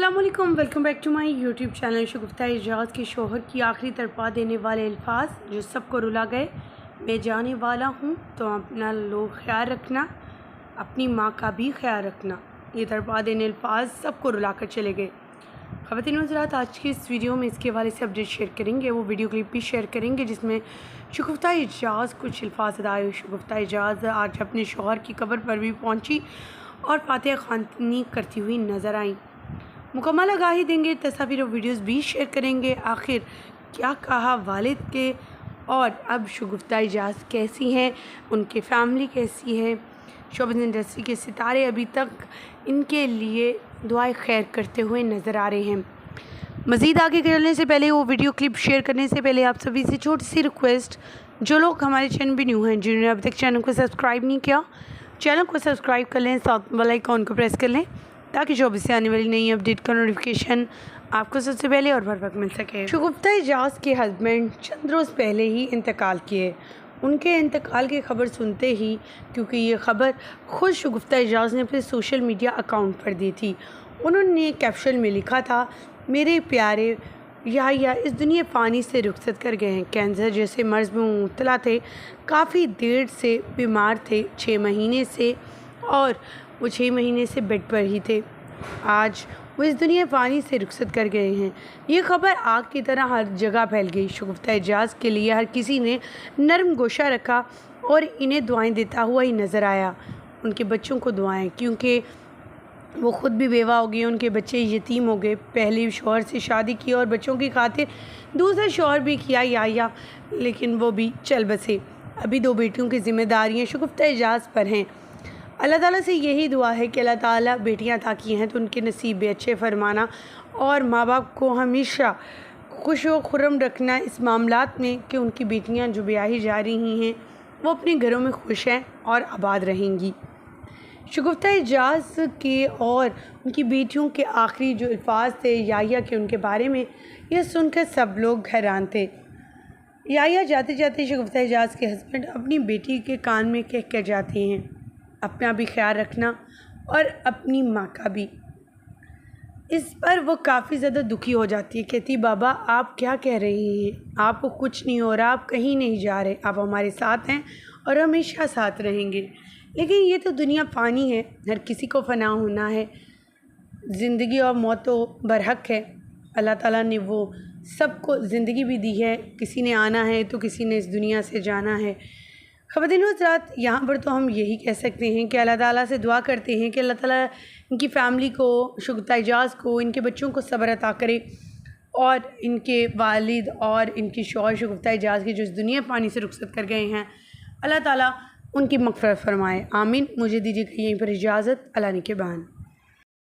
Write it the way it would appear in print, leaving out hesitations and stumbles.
अस्सलामुअलैकुम, welcome back to my YouTube channel. Shagufta Ejaz के शोहर की आखिरी तड़पा देने वाले अल्फाज जो सबको रुला गए। मैं जाने वाला हूँ तो अपना लोग ख्याल रखना, अपनी माँ का भी ख्याल रखना। ये तड़पा देने अल्फाज सबको रुला कर चले गए। ख़वातीन हज़रात, आज की इस वीडियो में इसके हवाले से अपडेट शेयर करेंगे। वो वीडियो क्लिप भी शेयर करेंगे जिसमें शगुफ्ता एजाज़ कुछ अल्फाज अदाए। शगुफ्ता एजाज़ आज अपने शोहर की कब्र पर भी पहुँची और फातिहा ख़वानी करती हुई नज़र आईं। मुकम्मल आगाही देंगे, तस्वीर और वीडियोज़ भी शेयर करेंगे। आखिर क्या कहा वालिद के, और अब शगुफ्ता एजाज़ कैसी हैं, उनकी फ़ैमिली कैसी है। शोबिज़ इंडस्ट्री के सितारे अभी तक इनके लिए दुआए खैर करते हुए नज़र आ रहे हैं। मज़ीद आगे चलने से पहले, वो वीडियो क्लिप शेयर करने से पहले आप सभी से छोटी सी रिक्वेस्ट, जो लोग हमारे चैनल भी न्यू हैं, जिन्होंने अब तक चैनल को सब्सक्राइब नहीं किया, चैनल को सब्सक्राइब कर लें, साथ बेल आइकन को प्रेस कर लें ताकि जो भी से आने वाली नई अपडेट का नोटिफिकेशन आपको सबसे पहले और बर वक्त मिल सके। शगुफ्ता एजाज़ के हस्बैंड चंद रोज़ पहले ही इंतकाल किए। उनके इंतकाल की खबर सुनते ही, क्योंकि ये खबर खुद शगुफ्ता एजाज़ ने अपने सोशल मीडिया अकाउंट पर दी थी, उन्होंने कैप्शन में लिखा था, मेरे प्यारे याहिया इस दुनिया फ़ानी से रुखसत कर गए हैं। कैंसर जैसे मर्ज़ में मुब्तला थे, काफ़ी देर से बीमार थे, 6 महीने से, और वो 6 महीने से बेड पर ही थे। आज वो इस दुनिया फ़ानी से रुखसत कर गए हैं। ये खबर आग की तरह हर जगह फैल गई। शगुफ्ता एजाज़ के लिए हर किसी ने नरम गोशा रखा और इन्हें दुआएं देता हुआ ही नज़र आया। उनके बच्चों को दुआएं, क्योंकि वो ख़ुद भी बेवा हो गई, उनके बच्चे यतीम हो गए। पहले शौहर से शादी की और बच्चों की खातिर दूसरा शौहर भी किया याहिया, लेकिन वो भी चल बसे। अभी 2 बेटियों की ज़िम्मेदारियाँ शगुफ्ता एजाज़ पर हैं। अल्लाह ताला से यही दुआ है कि अल्लाह ताला बेटियां अता की हैं तो उनके नसीब भी अच्छे फरमाना, और माँ बाप को हमेशा खुश व खुर्रम रखना इस मामलात में कि उनकी बेटियां जो ब्याही जा रही हैं वो अपने घरों में खुश हैं और आबाद रहेंगी। शगुफ्ता एजाज़ के और उनकी बेटियों के आखिरी जो अल्फाज थे याहिया के, उनके बारे में, यह सुनकर सब लोग हैरान थे। याहिया जाते जाते शगुफ्ता एजाज़ के हस्बैंड अपनी बेटी के कान में कह कर जाते हैं, अपना भी ख्याल रखना और अपनी माँ का भी। इस पर वो काफ़ी ज़्यादा दुखी हो जाती है। कहती, बाबा आप क्या कह रही हैं, आपको कुछ नहीं हो रहा, आप कहीं नहीं जा रहे, आप हमारे साथ हैं और हमेशा साथ रहेंगे। लेकिन ये तो दुनिया फ़ानी है, हर किसी को फ़ना होना है। ज़िंदगी और मौत तो बरहक है। अल्लाह ताला ने वो सबको ज़िंदगी भी दी है, किसी ने आना है तो किसी ने इस दुनिया से जाना है। ख़वातीन हज़रात, यहाँ पर तो हम यही कह सकते हैं कि अल्लाह ताला से दुआ करते हैं कि अल्लाह ताला इनकी फ़ैमिली को, शगुफ्ता एजाज़ को, इनके बच्चों को सब्र अता करे, और इनके वालिद और इनकी शौहर शगुफ्ता एजाज़ की जो इस दुनिया फ़ानी से रुखसत कर गए हैं, अल्लाह ताला उनकी मग़फ़िरत फ़रमाए। आमीन। मुझे दीजिए यहीं पर इजाज़त। अल्लाह निगहबान।